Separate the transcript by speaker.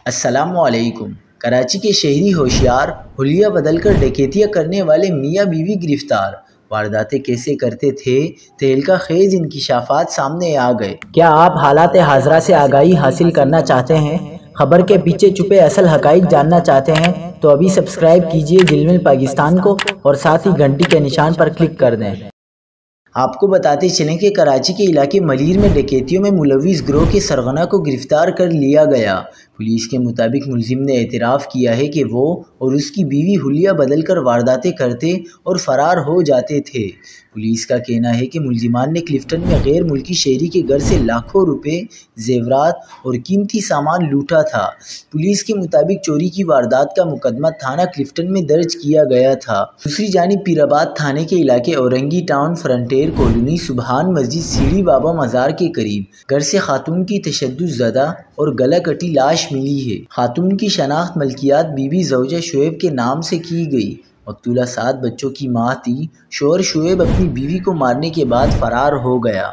Speaker 1: السلام علیکم۔ کراچی کے شہری ہوشیار حلیہ بدل کر ڈکیتیاں کرنے والے میاں بیوی گرفتار۔ وارداتیں کیسے کرتے تھے، تہلکہ خیز انکشافات سامنے آ گئے۔
Speaker 2: کیا آپ حالات حاضرہ سے آگاہی حاصل کرنا چاہتے ہیں؟ خبر کے پیچھے چھپے اصل حقائق جاننا چاہتے ہیں تو ابھی سبسکرائب کیجئے جلمل پاکستان کو اور ساتھ ہی گھنٹی کے نشان پر کلک کر دیں۔
Speaker 1: آپ کو بتاتے چلیں کہ کراچی کے علاقے ملیر میں ڈکیتیوں میں ملوث گروہ کے سرغنہ کو گرفتار کر لیا گیا۔ پولیس کے مطابق ملزم نے اعتراف کیا ہے کہ وہ اور اس کی بیوی حلیہ بدل کر وارداتیں کرتے اور فرار ہو جاتے تھے۔ پولیس کا کہنا ہے کہ ملزمان نے کلفٹن میں غیر ملکی شہری کے گھر سے لاکھوں روپے، زیورات اور قیمتی سامان لوٹا تھا۔ پولیس کے مطابق چوری کی واردات کا مقدمہ تھانہ کلفٹن میں درج کیا گیا تھا۔ دوسری جانب پیرآباد تھانے کے علاقے اورنگی ٹاؤن فرنٹیر کالونی سبحان مسجد سیڑھی بابا مزار کے قریب گھر سے خاتون کی تشدد زدہ اور گلا کٹی لاش ملی ہے۔ خاتون کی شناخت ملکیات بی بی زوجہ شعیب کے نام سے کی گئی۔ مقتولہ 7 بچوں کی ماں تھی۔ شوہر شعیب اپنی بیوی کو مارنے کے بعد فرار ہو گیا۔